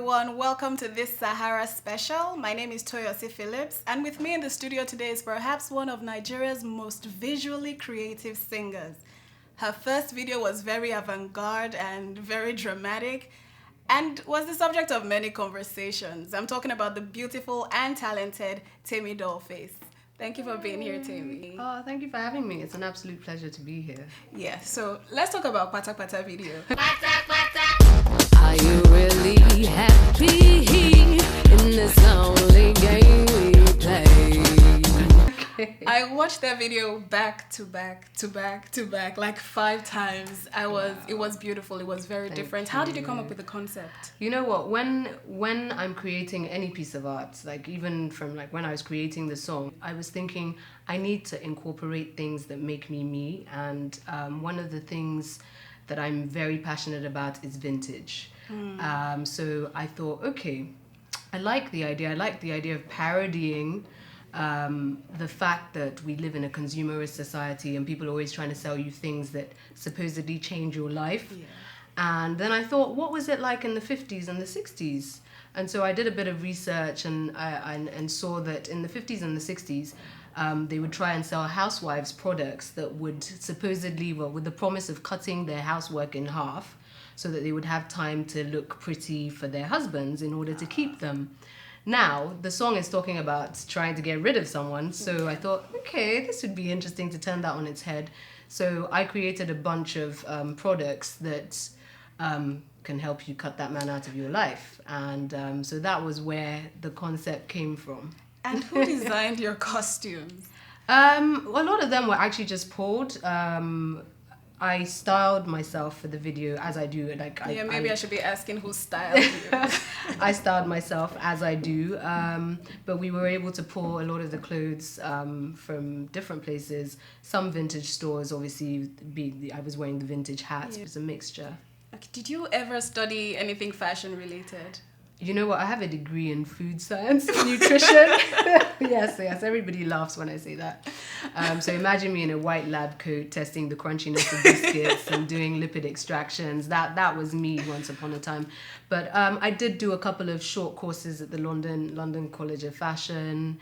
everyone, welcome to this Sahara special. My name is Toyosi Phillips, and with me in the studio today is perhaps one of Nigeria's most visually creative singers. Her first video was very avant-garde and very dramatic and was the subject of many conversations. I'm talking about the beautiful and talented Temi DollFace. Thank you for being here, Temi. Oh, thank you for having me. It's an absolute pleasure to be here. Yeah, so let's talk about Patapatta video. Are you really happy in this only game we play? I watched that video back to back like 5 times. It was beautiful. It was very different. How did you come up with the concept? You know what? When I'm creating any piece of art, like even from like when I was creating the song, I was thinking I need to incorporate things that make me me. And one of the things that I'm very passionate about is vintage. So I thought, okay, I like the idea of parodying the fact that we live in a consumerist society and people are always trying to sell you things that supposedly change your life. Yeah. And then I thought, what was it like in the 50s and the 60s? And so I did a bit of research and saw that in the 50s and the 60s, they would try and sell housewives products that would supposedly, well, with the promise of cutting their housework in half so that they would have time to look pretty for their husbands in order to keep them. Now, the song is talking about trying to get rid of someone, so I thought, okay, this would be interesting to turn that on its head. So I created a bunch of products that can help you cut that man out of your life. And so that was where the concept came from. And who designed your costumes? A lot of them were actually just pulled. I styled myself for the video as I do. I should be asking who styled you. I styled myself as I do, but we were able to pull a lot of the clothes from different places. Some vintage stores, obviously. I was wearing the vintage hats. Yeah. It was a mixture. Okay. Did you ever study anything fashion related? You know what? I have a degree in food science, nutrition. Yes, everybody laughs when I say that. So imagine me in a white lab coat testing the crunchiness of biscuits and doing lipid extractions. That was me once upon a time. But I did do a couple of short courses at the London College of Fashion.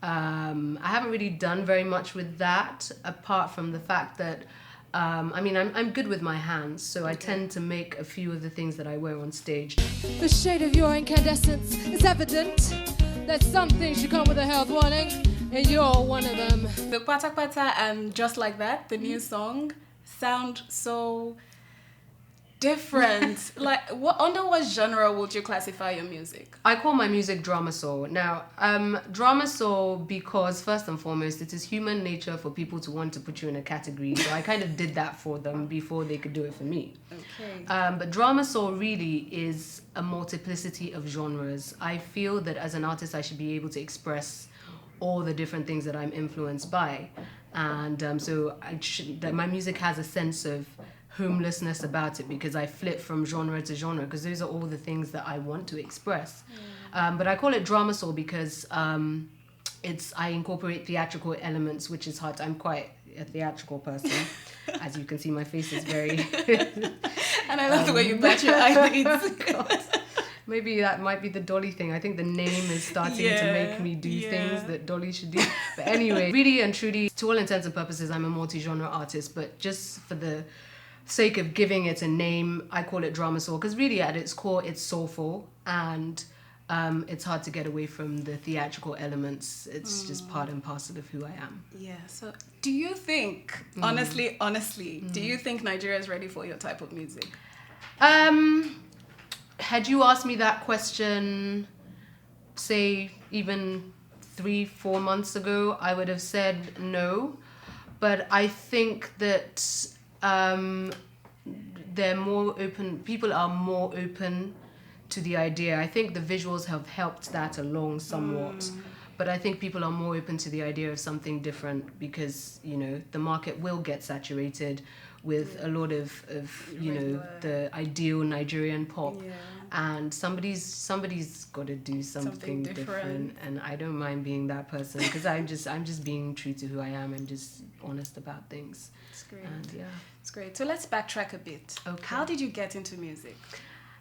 I haven't really done very much with that, apart from the fact that I'm good with my hands, so I tend to make a few of the things that I wear on stage. The shade of your incandescence is evident that some things should come with a health warning, and you're one of them. The Patapatta and Just Like That, the new song, sound so different. Under what genre would you classify your music? I call my music drama soul. Now, drama soul because first and foremost, it is human nature for people to want to put you in a category. So I kind of did that for them before they could do it for me. Okay. But drama soul really is a multiplicity of genres. I feel that as an artist, I should be able to express all the different things that I'm influenced by. And so my music has a sense of homelessness about it because I flip from genre to genre because those are all the things that I want to express. But I call it drama soul because I incorporate theatrical elements, which is hard. I'm quite a theatrical person. As you can see, my face is very... And I love the way you bat your eyelids. Maybe that might be the Dolly thing. I think the name is starting to make me do things that Dolly should do. But anyway, really and truly, to all intents and purposes, I'm a multi-genre artist. But just for the sake of giving it a name, I call it drama soul because really at its core it's soulful and it's hard to get away from the theatrical elements. It's just part and parcel of who I am. Yeah. So do you think, honestly, do you think Nigeria is ready for your type of music? Had you asked me that question, say even 3-4 months ago, I would have said no. But I think that they're more open. People are more open to the idea. I think the visuals have helped that along somewhat. But I think people are more open to the idea of something different because, the market will get saturated with a lot of the ideal Nigerian pop. Yeah. And somebody's got to do something different. And I don't mind being that person because I'm just being true to who I am. I'm just honest about things. It's great. And It's great. So let's backtrack a bit. Okay. How did you get into music?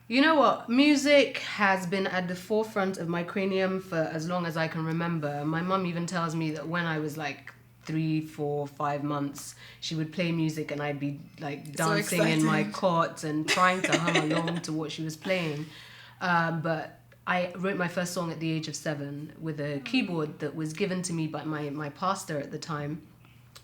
You know what? Music has been at the forefront of my cranium for as long as I can remember. My mum even tells me that when I was like 3, 4, 5 months, she would play music and I'd be like dancing in my cot and trying to hum along to what she was playing. But I wrote my first song at the age of 7 with a keyboard that was given to me by my pastor at the time,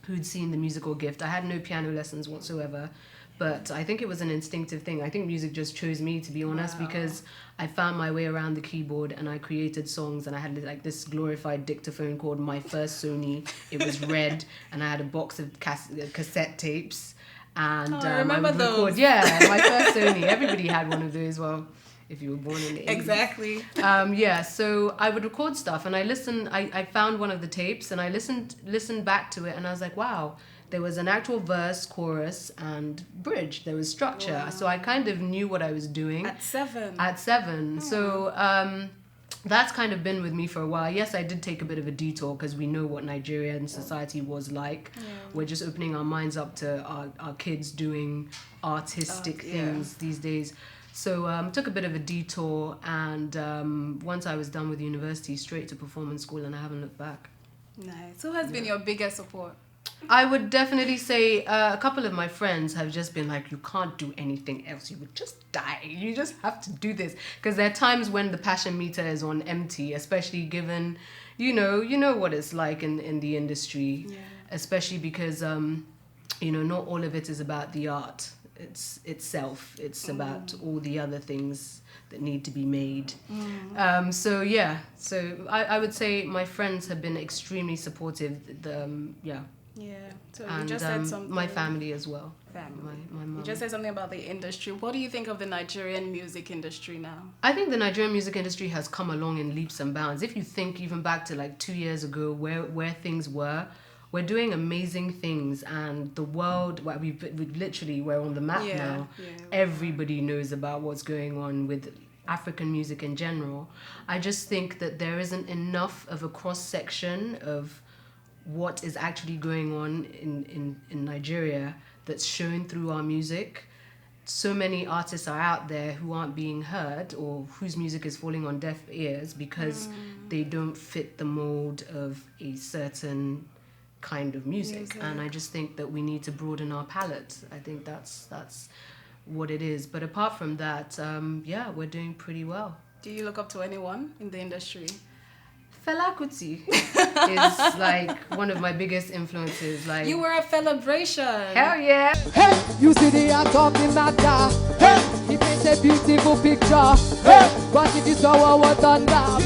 who'd seen the musical gift. I had no piano lessons whatsoever. But I think it was an instinctive thing. I think music just chose me, to be honest, because I found my way around the keyboard and I created songs, and I had like this glorified dictaphone called My First Sony. It was red, and I had a box of cassette tapes. And I remember I would those. record, My First Sony. Everybody had one of those. Well, if you were born in the 80s. Exactly. So I would record stuff, and I found one of the tapes, and I listened back to it, and I was like, wow. There was an actual verse, chorus, and bridge. There was structure. Wow. So I kind of knew what I was doing. At 7. Oh. So that's kind of been with me for a while. Yes, I did take a bit of a detour because we know what Nigerian society was like. Yeah. We're just opening our minds up to our kids doing artistic things these days. So took a bit of a detour, and once I was done with university, straight to performance school, and I haven't looked back. Nice. Who has been your biggest support? I would definitely say a couple of my friends have just been like, you can't do anything else. You would just die. You just have to do this. Because there are times when the passion meter is on empty, especially given, you know what it's like in the industry. Yeah. Especially because, not all of it is about the art. It's itself. It's about all the other things that need to be made. So I would say my friends have been extremely supportive. So and you just said something. My family as well. Family. My mom. You just said something about the industry. What do you think of the Nigerian music industry now? I think the Nigerian music industry has come along in leaps and bounds. If you think even back to like 2 years ago where things were, we're doing amazing things, and the world, we're on the map now. Yeah, everybody knows about what's going on with African music in general. I just think that there isn't enough of a cross-section of what is actually going on in Nigeria that's shown through our music. So many artists are out there who aren't being heard, or whose music is falling on deaf ears because they don't fit the mold of a certain kind of music. And I just think that we need to broaden our palette. I think that's what it is. But apart from that, we're doing pretty well. Do you look up to anyone in the industry? Fela Kuti is like one of my biggest influences. Like, you were a celebration. Hell yeah. Hey, you see the art of the matter. Hey, he paints a beautiful picture. Hey, but if you saw what done now,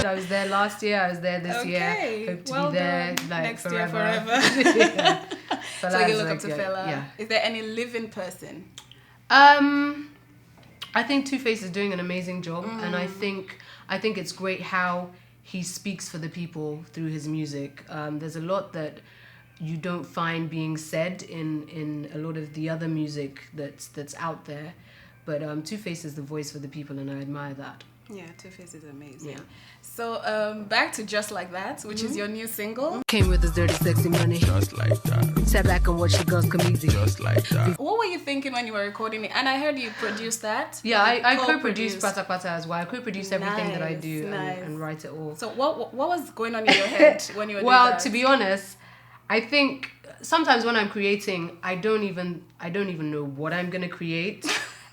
I was there last year. I was there this year. Hope to be there like next forever. year forever. So you look up to like, Fela. Yeah. Is there any living person? I think Twoface is doing an amazing job, and I think it's great how he speaks for the people through his music. There's a lot that you don't find being said in a lot of the other music that's out there, but Twoface is the voice for the people, and I admire that. Yeah, Twoface is amazing. Yeah. So back to Just Like That, which is your new single. Came with this dirty, sexy money. Just like that. Sat back and watched the girls come easy. Just like that. What were you thinking when you were recording it? And I heard you produced that. Yeah, I co-produced Patapatta as well. I co-produce everything that I do and write it all. So what was going on in your head when you were doing Well, that? to be honest, I think sometimes when I'm creating, I don't even know what I'm gonna create.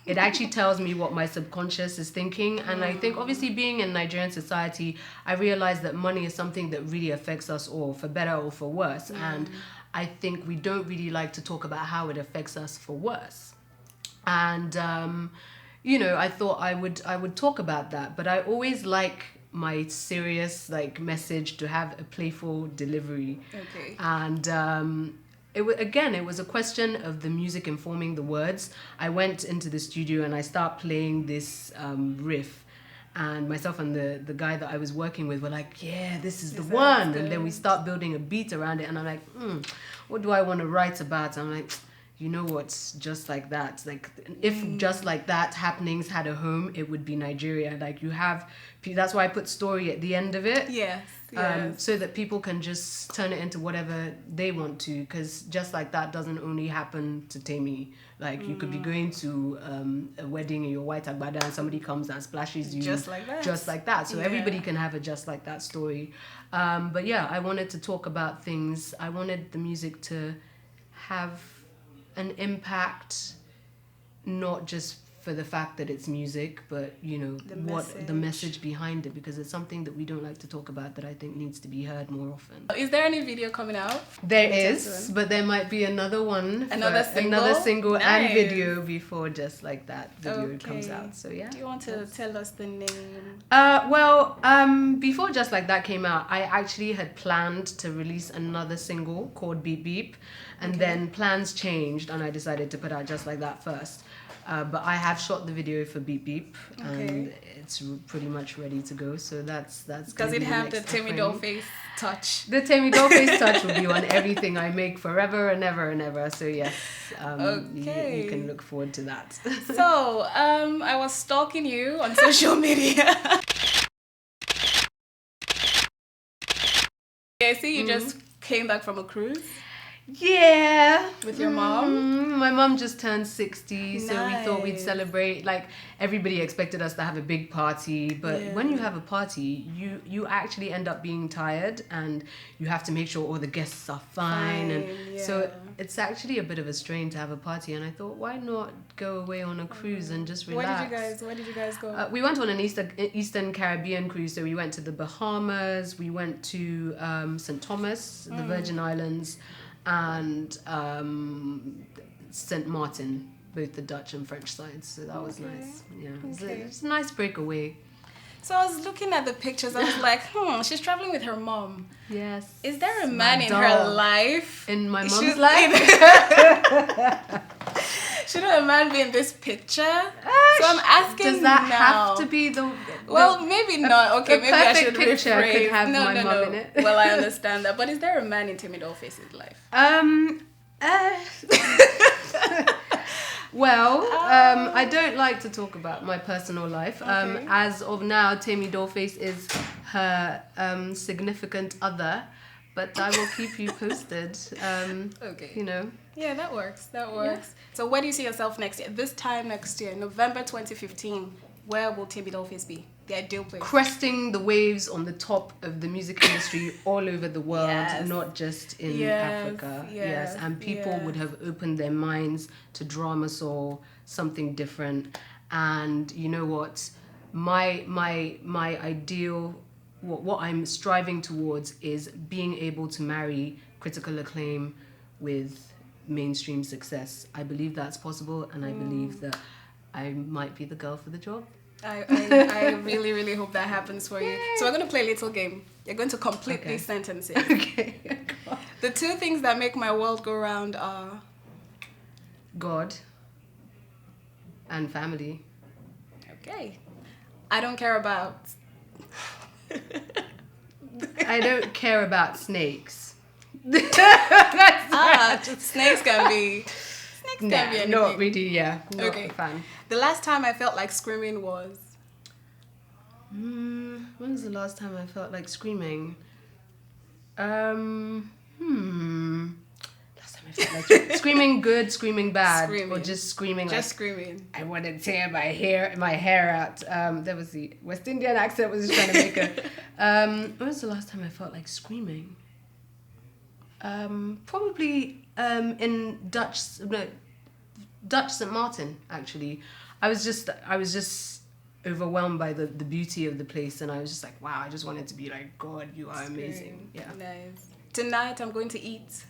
It actually tells me what my subconscious is thinking. And I think obviously being in Nigerian society, I realized that money is something that really affects us all, for better or for worse. And I think we don't really like to talk about how it affects us for worse. And, I thought I would talk about that. But I always like my serious message to have a playful delivery. Okay. And it was a question of the music informing the words. I went into the studio and I started playing this riff, and myself and the guy that I was working with were like, yeah, this is the one. And then we start building a beat around it, and I'm like, what do I want to write about? I'm like, you know what's Just Like That? Like, if Just Like That happenings had a home, it would be Nigeria. Like, you have, that's why I put story at the end of it. Yes. So that people can just turn it into whatever they want to, because Just Like That doesn't only happen to Temi. Like, you could be going to a wedding in your white agbada and somebody comes and splashes you Just like that. Just like that. So everybody can have a Just Like That story. But yeah, I wanted to talk about things. I wanted the music to have an impact, not just for the fact that it's music, but you know, the message behind it, because it's something that we don't like to talk about that I think needs to be heard more often. Is there any video coming out? There is, but there might be another one, another single and video before Just Like That video comes out. So yeah. Do you want to tell us the name? Before Just Like That came out, I actually had planned to release another single called Beep Beep, and then plans changed and I decided to put out Just Like That first. But I have shot the video for Beep Beep, and it's pretty much ready to go. So that's. Does it have the Temi DollFace touch? The Temi DollFace touch will be on everything I make forever and ever and ever. So yes, you can look forward to that. So I was stalking you on social media. I see you just came back from a cruise. Yeah. With your mom? My mom just turned 60, so we thought we'd celebrate. Like, everybody expected us to have a big party, but when you have a party, you actually end up being tired, and you have to make sure all the guests are fine. And so it's actually a bit of a strain to have a party, and I thought, why not go away on a cruise and just relax? Where did you guys go? We went on an Eastern Caribbean cruise, so we went to the Bahamas, we went to St. Thomas, the Virgin Islands, and St. Martin, both the Dutch and French sides. So that was nice. Yeah, it's a nice breakaway. So I was looking at the pictures. I was like, she's traveling with her mom. Yes. Is there a man in her life? In my mom's life? Shouldn't a man be in this picture? So I'm asking, does that now. have to be the well, maybe not. Okay, maybe I should picture rephrase. could have my mom in it. Well, I understand that. But is there a man in Temi DollFace's life? Well, I don't like to talk about my personal life. As of now, Temi DollFace is her significant other, but I will keep you posted. You know. Yeah, that works. Yeah. So where do you see yourself next year? This time next year, November 2015, where will Temi DollFace be? The ideal place. Cresting the waves on the top of the music industry all over the world, not just in Africa. Yes, and people would have opened their minds to drama soul, something different. And you know what? My ideal, what I'm striving towards is being able to marry critical acclaim with mainstream success. I believe that's possible, and I believe that I might be the girl for the job. I really, really hope that happens for you. So we're going to play a little game. You're going to complete these sentences. Okay. The two things that make my world go round are God and family. Okay. I don't care about snakes. Snakes can be anything. Not really, not a fan. The last time I felt like screaming was? When was the last time I felt like screaming? Last time I felt like screaming good, screaming bad, or just screaming. Screaming. I wanted to tear my hair out. There was the West Indian accent was just trying to make a. When was the last time I felt like screaming? Probably in Dutch St. Martin, actually. I was just overwhelmed by the beauty of the place, and I was just like, wow, I just wanted to be like, God, you are amazing. Yeah. Nice. Tonight I'm going to eat.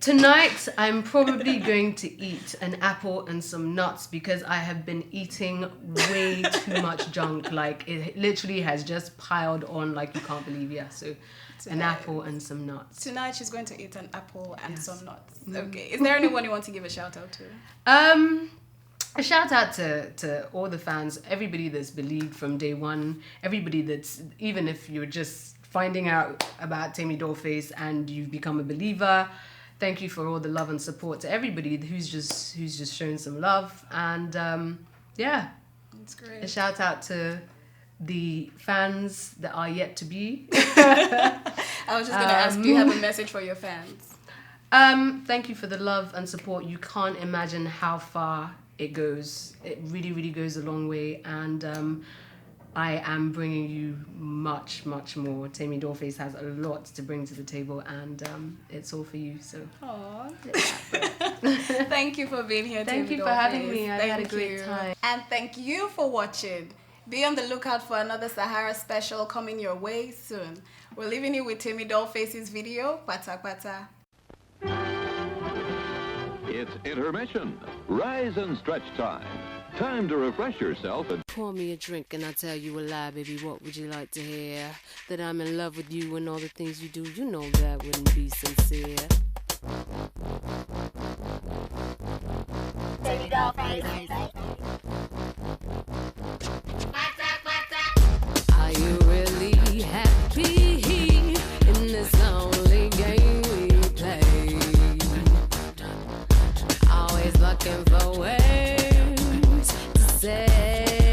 Tonight I'm probably going to eat an apple and some nuts, because I have been eating way too much junk. Like, it literally has just piled on like you can't believe. So an apple and some nuts. Tonight she's going to eat an apple and some nuts. Okay. Is there anyone you want to give a shout out to? A shout out to all the fans, everybody that's believed from day one, everybody that's, even if you're just finding out about Temi DollFace and you've become a believer, thank you for all the love and support to everybody who's just shown some love. And yeah, That's great. a shout out to the fans that are yet to be. I was just going to ask, do you have a message for your fans? Thank you for the love and support. You can't imagine how far it goes. It really, really goes a long way. And I am bringing you much, much more. Temi DollFace has a lot to bring to the table, and it's all for you. So, Aww. Thank you for being here, thank Temi you for DollFace. having me. I had a great time. And thank you for watching. Be on the lookout for another Sahara special coming your way soon. We're leaving you with Temi DollFace's video, Patapatta. It's intermission. Rise and stretch time. Time to refresh yourself and Pour me a drink and I'll tell you a lie, baby. What would you like to hear? That I'm in love with you and all the things you do. You know that wouldn't be sincere. Temi DollFace. Are you really happy in this lonely game we play? Always looking for ways to say